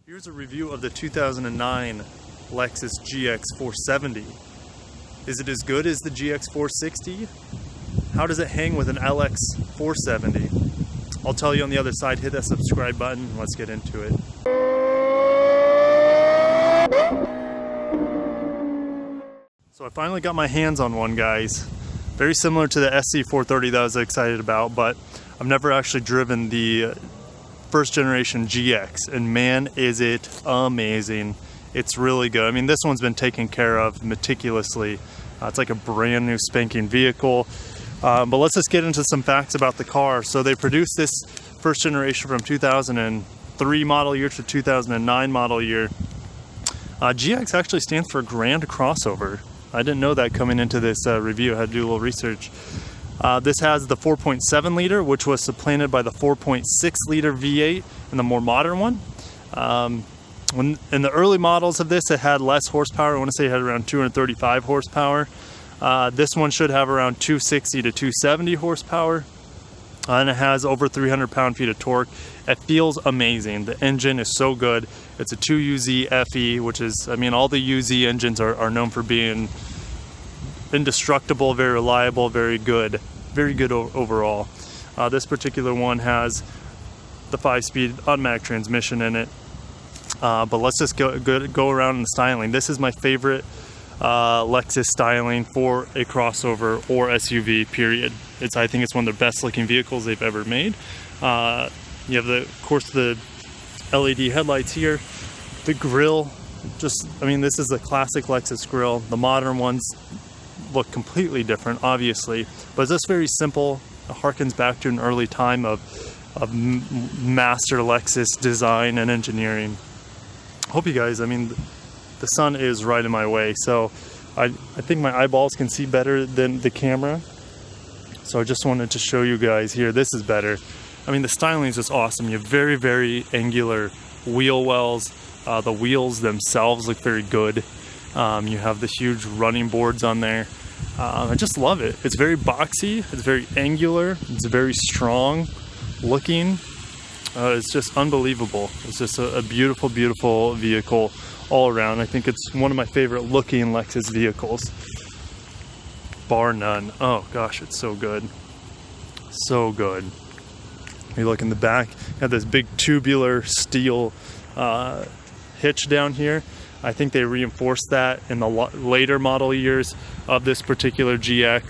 Here's a review of the 2009 Lexus GX 470. Is it as good as the GX 460? How does it hang with an LX 470? I'll tell you on the other side. Hit that subscribe button and let's get into it. So I finally got my hands on one, guys. Very similar to the SC430 that I was excited about, but I've never actually driven the first generation GX, and man, is it amazing. It's really good. I mean, this one's been taken care of meticulously. It's like a brand new spanking vehicle. But let's just get into some facts about the car. So they produced this first generation from 2003 model year to 2009 model year. GX actually stands for Grand Crossover. I didn't know that coming into this review. I had to do a little research. This has the 4.7 liter, which was supplanted by the 4.6 liter V8 in the more modern one. When in the early models of this, it had less horsepower. I want to say it had around 235 horsepower. This one should have around 260 to 270 horsepower. And it has over 300 pound-feet of torque. It feels amazing. The engine is so good. It's a 2UZ FE, which is, I mean, all the UZ engines are known for being indestructible, very reliable, very good overall. This particular one has the 5-speed automatic transmission in it. But let's just go around in the styling. This is my favorite Lexus styling for a crossover or SUV, period. I think it's one of the best looking vehicles they've ever made. You have of course the LED headlights here. The grille, I mean, this is the classic Lexus grille. The modern ones look completely different, obviously, but it's just very simple. It harkens back to an early time of master Lexus design and engineering. Hope you guys, I mean, the sun is right in my way, so I think my eyeballs can see better than the camera. So I just wanted to show you guys here. This is better. I mean, the styling is just awesome. You have very, very angular wheel wells. The wheels themselves look very good. You have the huge running boards on there. I just love it. It's very boxy. It's very angular. It's very strong looking. It's just unbelievable. It's just a beautiful, beautiful vehicle all around. I think it's one of my favorite looking Lexus vehicles, bar none. Oh gosh, it's so good. So good. You look in the back, you have this big tubular steel hitch down here. I think they reinforced that in the later model years of this particular GX.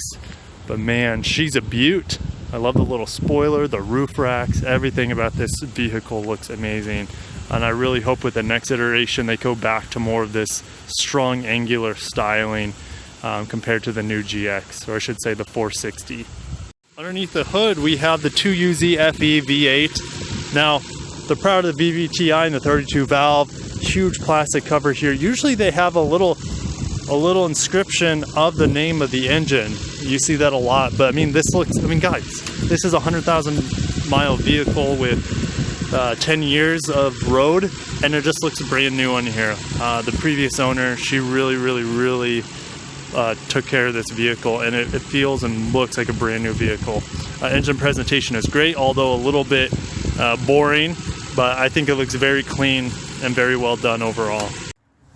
But man, she's a beaut. I love the little spoiler, the roof racks, everything about this vehicle looks amazing. And I really hope with the next iteration they go back to more of this strong angular styling compared to the new GX, or I should say the 460. Underneath the hood we have the 2UZ FE V8. Now, they're proud of the VVTi and the 32 valve. Huge plastic cover here. Usually they have a little inscription of the name of the engine. You see that a lot, but I mean, this looks, I mean, guys, this is a 100,000 mile vehicle with 10 years of road, and it just looks brand new on here. The previous owner, she really took care of this vehicle, and it feels and looks like a brand new vehicle. Engine presentation is great, although a little bit boring, but I think it looks very clean and very well done overall.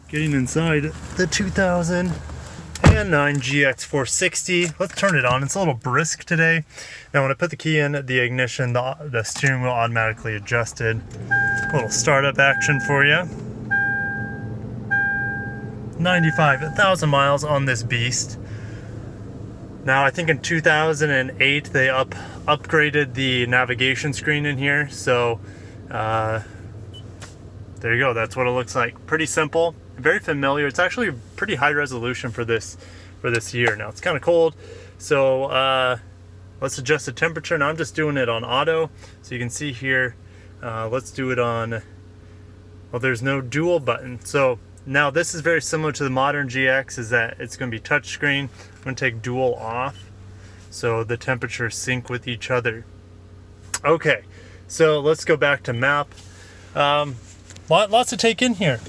Getting inside the 2009 GX 460. Let's turn it on. It's a little brisk today. Now when I put the key in the ignition, the steering wheel automatically adjusted. A little startup action for you. 95,000 miles on this beast. Now I think in 2008 they upgraded the navigation screen in here, so there you go. That's what it looks like. Pretty simple, very familiar. It's actually pretty high resolution for this year. Now it's kind of cold, so let's adjust the temperature. Now I'm just doing it on auto, so you can see here. Let's do it on, well, there's no dual button. So now this is very similar to the modern GX, is that it's going to be touchscreen. I'm going to take dual off so the temperatures sync with each other. Okay, so let's go back to map. Lots to take in here.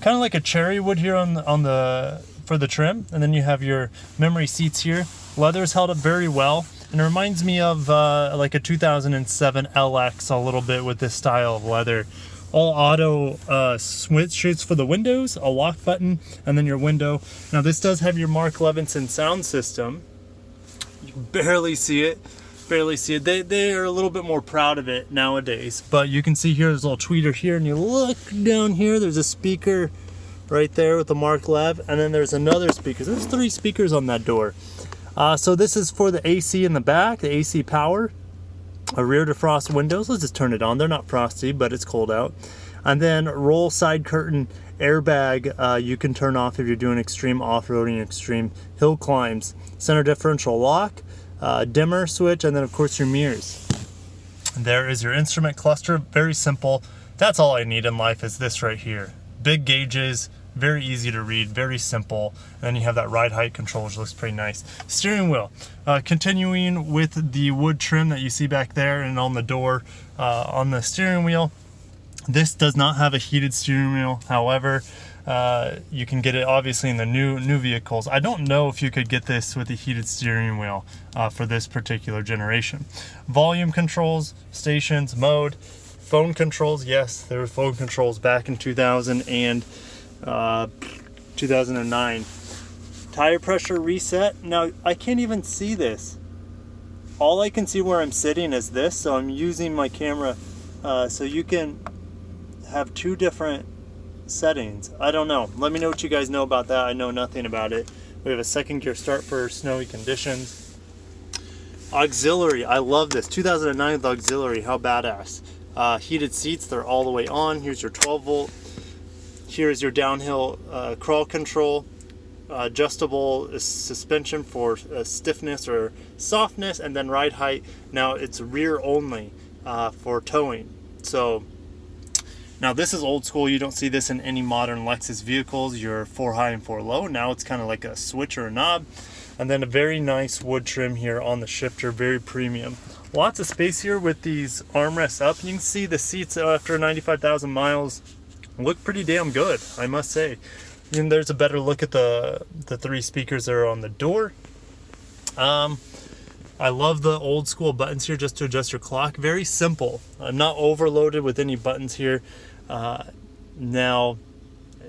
Kind of like a cherry wood here for the trim, and then you have your memory seats here. Leather's held up very well, and it reminds me of like a 2007 LX a little bit with this style of leather. all auto switches for the windows, a lock button, and then your window. Now this does have your Mark Levinson sound system. You can barely see it. They are a little bit more proud of it nowadays, but you can see here there's a little tweeter here, and you look down here, there's a speaker right there with the Mark Lev, and then there's another speaker. There's 3 speakers on that door. So this is for the AC in the back, the AC power. A rear defrost windows, let's just turn it on. They're not frosty, but it's cold out. And then roll side curtain airbag, you can turn off if you're doing extreme off-roading, extreme hill climbs. Center differential lock, dimmer switch, and then of course your mirrors. There is your instrument cluster, very simple. That's all I need in life is this right here. Big gauges, very easy to read, very simple. And then you have that ride height control, which looks pretty nice. Steering wheel, continuing with the wood trim that you see back there and on the door on the steering wheel. This does not have a heated steering wheel. However, you can get it obviously in the new vehicles. I don't know if you could get this with a heated steering wheel for this particular generation. Volume controls, stations, mode, phone controls. Yes, there were phone controls back in 2009. Tire pressure reset. Now I can't even see this. All I can see where I'm sitting is this, so I'm using my camera so you can have 2 different settings. I don't know. Let me know what you guys know about that. I know nothing about it. We have a 2nd gear start for snowy conditions. Auxiliary. I love this. 2009 with auxiliary. How badass. Heated seats. They're all the way on. Here's your 12 volt. Here's your downhill crawl control, adjustable suspension for stiffness or softness, and then ride height. Now it's rear only for towing. So now this is old school. You don't see this in any modern Lexus vehicles. You're 4 high and 4 low. Now it's kind of like a switch or a knob. And then a very nice wood trim here on the shifter, very premium. Lots of space here with these armrests up. You can see the seats after 95,000 miles look pretty damn good, I must say. And there's a better look at the 3 speakers that are on the door. I love the old school buttons here just to adjust your clock. Very simple. I'm not overloaded with any buttons here. Now,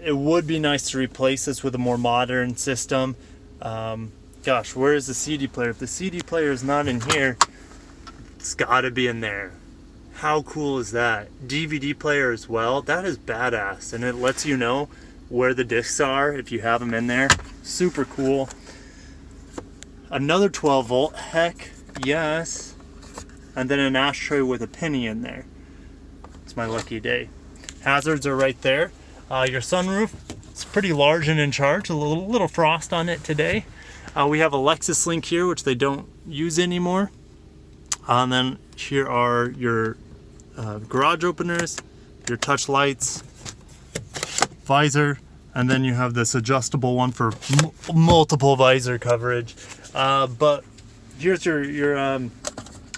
it would be nice to replace this with a more modern system. Gosh, where is the CD player? If the CD player is not in here, it's gotta be in there. How cool is that? DVD player as well. That is badass, and it lets you know where the discs are if you have them in there. Super cool. Another 12 volt. Heck yes. And then an ashtray with a penny in there. It's my lucky day. Hazards are right there. Your sunroof. It's pretty large and in charge. A little frost on it today. We have a Lexus link here, which they don't use anymore. And then here are your garage openers, your touch lights, visor, and then you have this adjustable one for multiple visor coverage. But here's your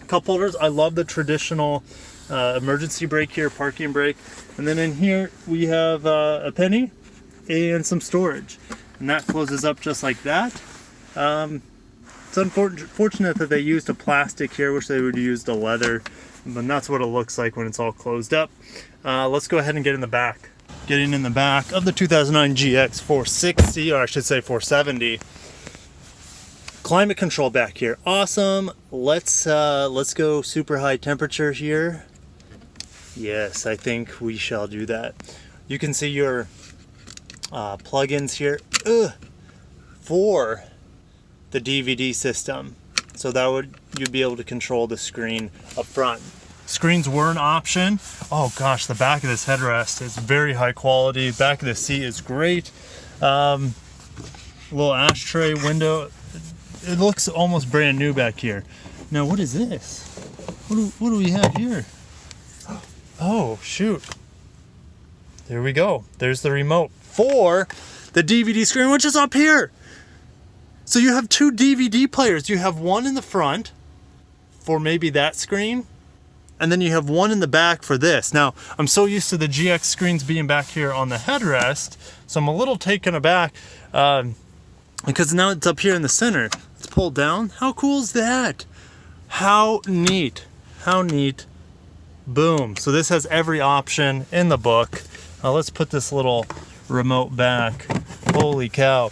cup holders. I love the traditional emergency brake here, parking brake. And then in here we have a penny and some storage. And that closes up just like that. It's unfortunate that they used a plastic here. Wish they would have used a leather. But that's what it looks like when it's all closed up. Let's go ahead and get in the back. Getting in the back of the 2009 GX 460, or I should say 470. Climate control back here, awesome. Let's go super high temperature here. Yes, I think we shall do that. You can see your plugins here for the DVD system. So that would you'd be able to control the screen up front. Screens were an option. Oh gosh, the back of this headrest is very high quality. Back of the seat is great. Little ashtray window. It looks almost brand new back here. Now what is this? What do we have here? Oh shoot. There we go. There's the remote for the DVD screen, which is up here. So you have 2 DVD players. You have one in the front for maybe that screen, and then you have one in the back for this. Now, I'm so used to the GX screens being back here on the headrest, so I'm a little taken aback because now it's up here in the center. It's pulled down. How cool is that? How neat. How neat. Boom. So this has every option in the book. Let's put this little remote back. Holy cow.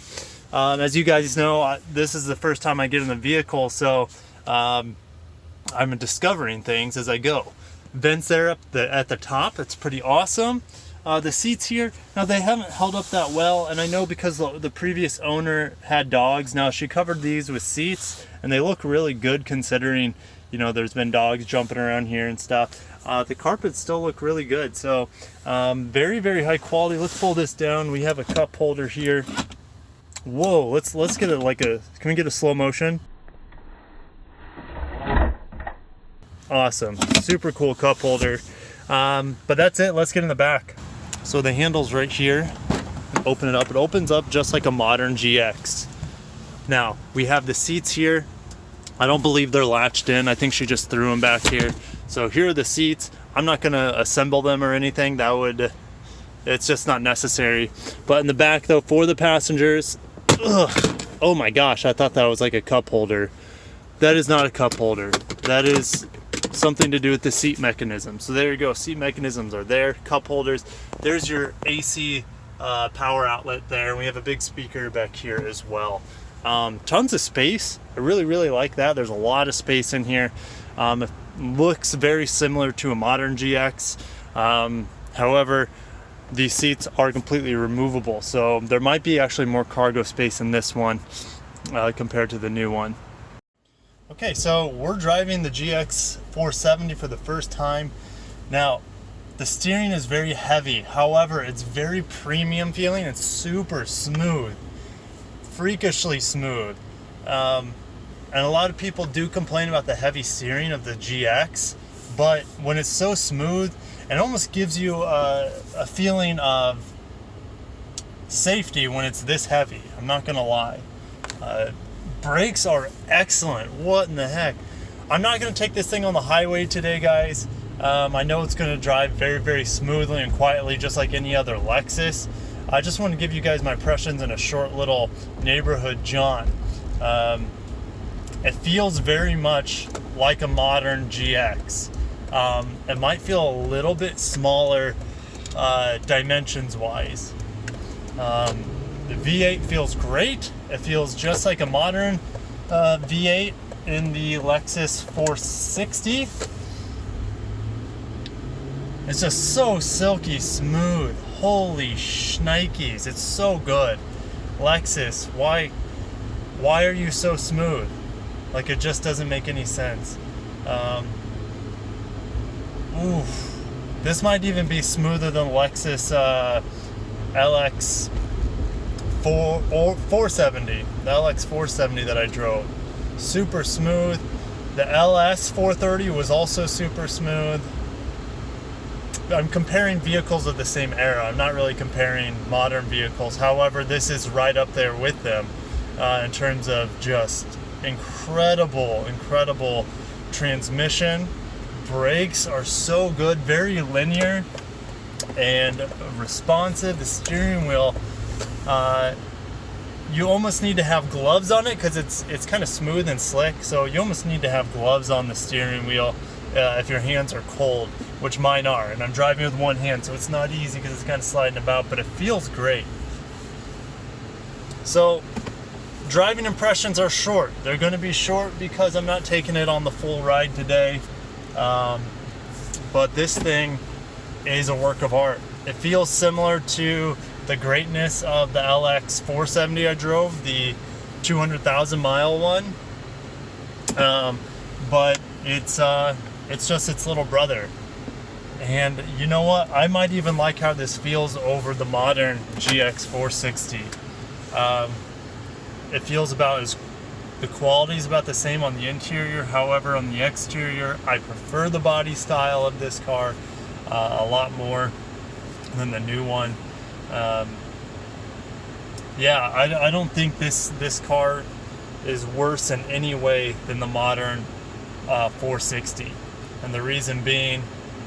As you guys know, this is the first time I get in the vehicle, so I'm discovering things as I go. Vents there at the top, it's pretty awesome. The seats here, now they haven't held up that well, and I know because the previous owner had dogs. Now she covered these with seats, and they look really good considering, you know, there's been dogs jumping around here and stuff. The carpets still look really good, so very, very high quality. Let's pull this down. We have a cup holder here. Whoa, let's get it like a, can we get a slow motion? Awesome, super cool cup holder. But that's it, let's get in the back. So the handle's right here. Open it up, it opens up just like a modern GX. Now, we have the seats here. I don't believe they're latched in. I think she just threw them back here. So here are the seats. I'm not gonna assemble them or anything. It's just not necessary. But in the back though, for the passengers, oh my gosh, I thought that was like a cup holder. That is not a cup holder. That is something to do with the seat mechanism. So there you go, seat mechanisms are there, cup holders. There's your AC power outlet there. We have a big speaker back here as well. Tons of space. I really, really like that. There's a lot of space in here. It looks very similar to a modern GX. However, these seats are completely removable, so there might be actually more cargo space in this one compared to the new one. Okay, so we're driving the GX 470 for the first time. Now, the steering is very heavy. However, it's very premium feeling. It's super smooth, freakishly smooth. And a lot of people do complain about the heavy steering of the GX, but when it's so smooth, it almost gives you a feeling of safety when it's this heavy. I'm not gonna lie. Brakes are excellent. What in the heck? I'm not gonna take this thing on the highway today, guys. I know it's gonna drive very, very smoothly and quietly, just like any other Lexus. I just want to give you guys my impressions in a short little neighborhood jaunt. It feels very much like a modern GX. It might feel a little bit smaller dimensions wise. The V8 feels great. It feels just like a modern V8 in the Lexus 460. It's just so silky smooth. Holy shnikes, it's so good. Lexus, why are you so smooth? Like, it just doesn't make any sense. Oof. This might even be smoother than Lexus LX 470. The LX 470 that I drove. Super smooth. The LS 430 was also super smooth. I'm comparing vehicles of the same era. I'm not really comparing modern vehicles. However, this is right up there with them in terms of just incredible transmission. Brakes are so good, very linear and responsive. The steering wheel, you almost need to have gloves on it because it's kind of smooth and slick. So you almost need to have gloves on the steering wheel if your hands are cold, which mine are. And I'm driving with one hand, so it's not easy because it's kind of sliding about, but it feels great. So driving impressions are short. They're going to be short because I'm not taking it on the full ride today. But this thing is a work of art. It feels similar to the greatness of the LX 470 I drove, the 200,000 mile one. But it's just its little brother. And you know what? I might even like how this feels over the modern GX 460. It feels about the quality is about the same on the interior. However, on the exterior, I prefer the body style of this car a lot more than the new one. Yeah, I don't think this car is worse in any way than the modern 460. And the reason being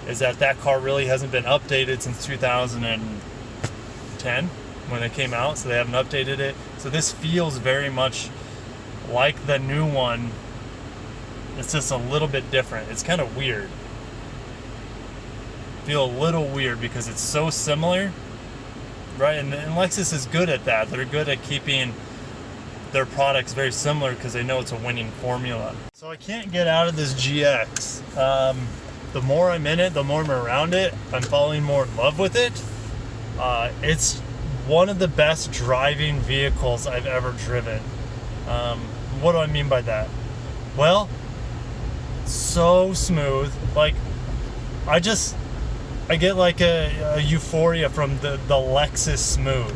is that car really hasn't been updated since 2010 when it came out, so they haven't updated it. So this feels very much like the new one. It's just a little bit different. It's kind of weird. feel a little weird because it's so similar, right? And Lexus is good at that. They're good at keeping their products very similar because they know it's a winning formula. So I can't get out of this GX. The more I'm in it, the more I'm around it, I'm falling more in love with it. It's one of the best driving vehicles I've ever driven. What do I mean by that? Well, so smooth. Like, I get like a euphoria from the Lexus smooth.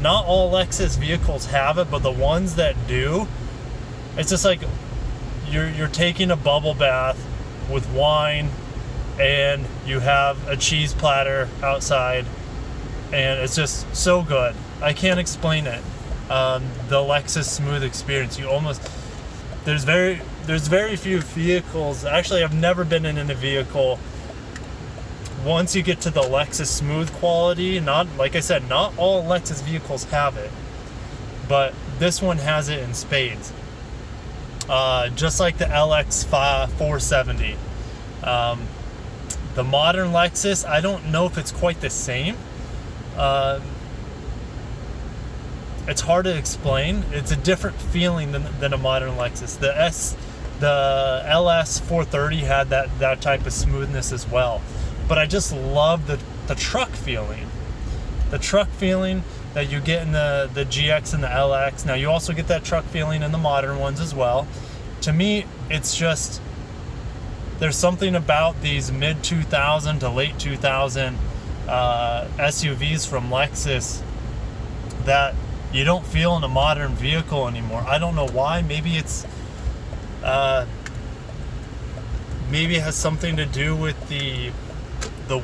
Not all Lexus vehicles have it, but the ones that do, it's just like you're taking a bubble bath with wine and you have a cheese platter outside, and it's just so good. I can't explain it. The Lexus smooth experience, there's very few vehicles. Actually, I've never been in a vehicle. Once you get to the Lexus smooth quality, like I said, not all Lexus vehicles have it, but this one has it in spades. Just like the LX 470. The modern Lexus, I don't know if it's quite the same. It's hard to explain. It's a different feeling than a modern Lexus. The LS 430 had that type of smoothness as well. But I just love the truck feeling. The truck feeling that you get in the GX and the LX. Now you also get that truck feeling in the modern ones as well. To me, it's just, there's something about these mid 2000 to late 2000 SUVs from Lexus that you don't feel in a modern vehicle anymore. I don't know why. Maybe it's maybe it has something to do with the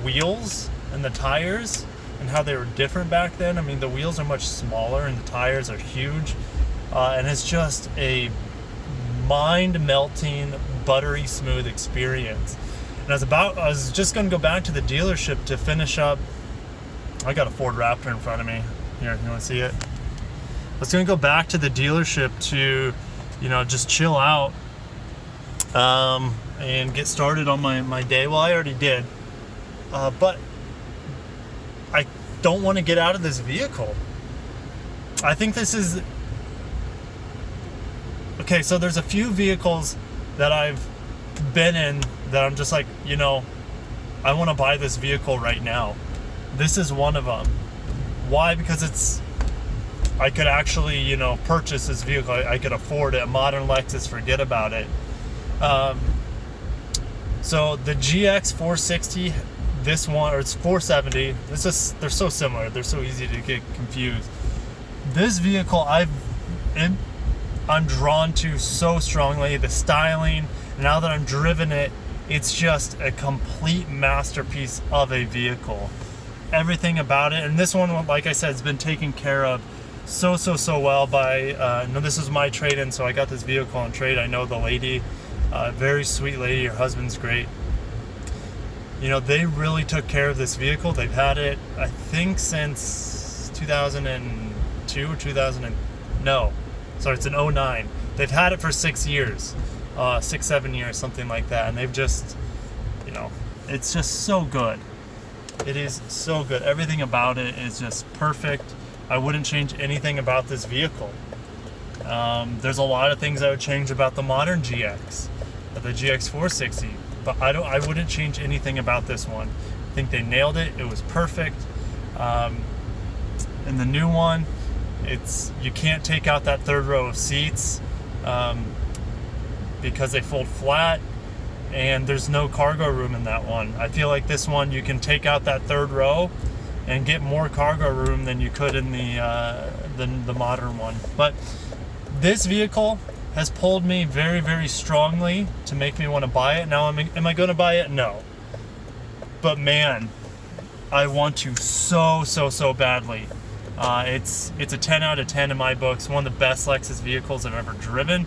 wheels and the tires and how they were different back then. I mean, the wheels are much smaller and the tires are huge, and it's just a mind-melting, buttery smooth experience. And I was just going to go back to the dealership to finish up. I got a Ford Raptor in front of me. Here, you want to see it? I was going to go back to the dealership to, just chill out and get started on my day. Well, I already did. But I don't want to get out of this vehicle. I think this is... Okay, so there's a few vehicles that I've been in that I'm just like, I want to buy this vehicle right now. This is one of them. Why? Because I could actually, purchase this vehicle. I could afford it. A modern Lexus, forget about it. So the GX 460, this one, or it's 470. They're so similar. They're so easy to get confused. This vehicle, I'm drawn to so strongly. The styling. Now that I'm driven it, it's just a complete masterpiece of a vehicle. Everything about it. And this one, like I said, has been taken care of so well by, this is my trade-in, so I got this vehicle on trade. I know the lady, very sweet lady. Her husband's great. They really took care of this vehicle. They've had it, I think, since 2002 or no, sorry, it's an 09. They've had it for 6 years, 6-7 years, something like that. And they've just, it's just so good. It is so good. Everything about it is just perfect. I wouldn't change anything about this vehicle. There's a lot of things I would change about the modern GX, the GX 460, but I wouldn't change anything about this one. I think they nailed it. It was perfect. And the new one, you can't take out that third row of seats because they fold flat, and there's no cargo room in that one. I feel like this one, you can take out that third row and get more cargo room than you could in the modern one. But this vehicle has pulled me very, very strongly to make me want to buy it. Now, am I going to buy it? No. But man, I want to so badly. It's a 10 out of 10 in my books. One of the best Lexus vehicles I've ever driven.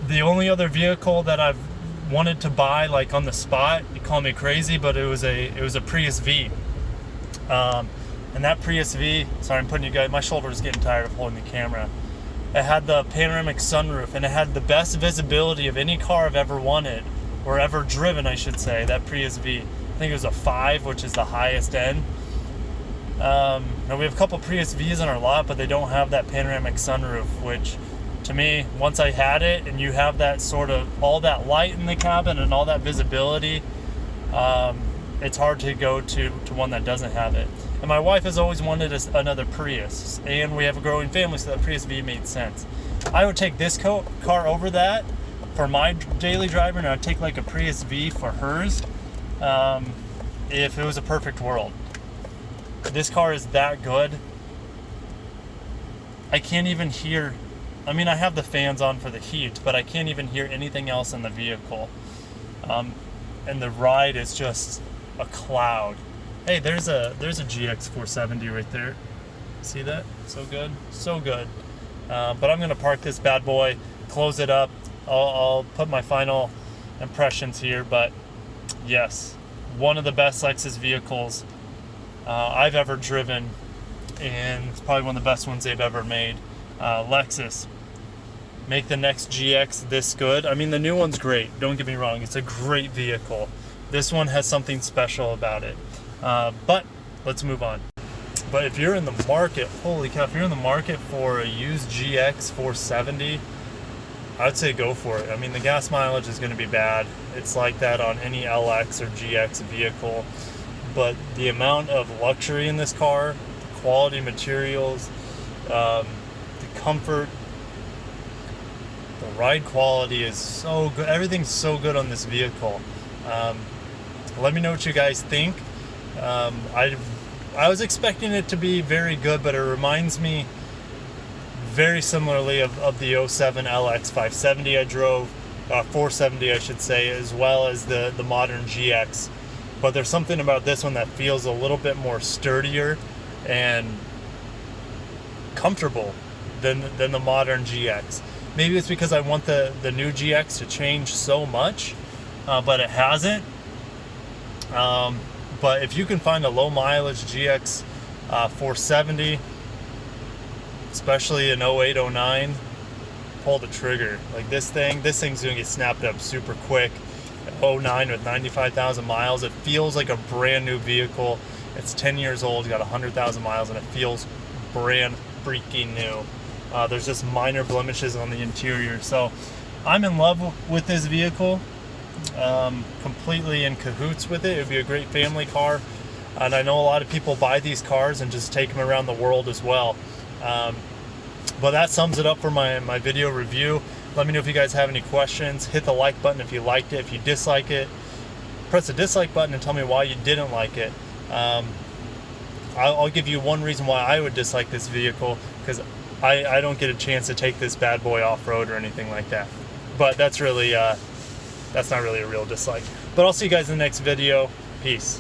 The only other vehicle that I've wanted to buy, like on the spot, you call me crazy, but it was a Prius V. And that Prius V, sorry, I'm putting you guys, my shoulder is getting tired of holding the camera. It had the panoramic sunroof, and it had the best visibility of any car I've ever wanted, or ever driven, I should say, that Prius V. I think it was a 5, which is the highest end. Now we have a couple Prius V's on our lot, but they don't have that panoramic sunroof, which to me, once I had it and you have that sort of all that light in the cabin and all that visibility, it's hard to go to one that doesn't have it. And my wife has always wanted another Prius, and we have a growing family, so that Prius V made sense. I would take this car over that for my daily driver, and I'd take like a Prius V for hers if it was a perfect world. This car is that good. I can't even hear, I mean, I have the fans on for the heat, but I can't even hear anything else in the vehicle. And the ride is just a cloud. Hey, there's a GX 470 right there. See that? So good, so good. But I'm gonna park this bad boy, close it up. I'll put my final impressions here, but yes, one of the best Lexus vehicles I've ever driven, and it's probably one of the best ones they've ever made. Lexus, make the next GX this good. I mean, the new one's great, don't get me wrong, it's a great vehicle. This one has something special about it. But let's move on. But if you're in the market, holy cow, if you're in the market for a used GX 470, I'd say go for it. I mean, the gas mileage is going to be bad. It's like that on any LX or GX vehicle. But the amount of luxury in this car, the quality materials, the comfort, the ride quality is so good. Everything's so good on this vehicle. Let me know what you guys think. I was expecting it to be very good, but it reminds me very similarly of the 07 LX 570 I drove, 470 I should say, as well as the modern GX. But there's something about this one that feels a little bit more sturdier and comfortable than the modern GX. Maybe it's because I want the new GX to change so much, but it hasn't. But if you can find a low mileage GX 470, especially in 08, 09, pull the trigger. Like this thing's gonna get snapped up super quick. 09 with 95,000 miles, it feels like a brand new vehicle. It's 10 years old, got 100,000 miles, and it feels brand freaking new. There's just minor blemishes on the interior. So I'm in love with this vehicle. Completely in cahoots with it. It would be a great family car, and I know a lot of people buy these cars and just take them around the world as well. But that sums it up for my video review. Let me know if you guys have any questions. Hit the like button if you liked it. If you dislike it, press the dislike button and tell me why you didn't like it. I'll give you one reason why I would dislike this vehicle, because I don't get a chance to take this bad boy off-road or anything like that. But that's really that's not really a real dislike. But I'll see you guys in the next video. Peace.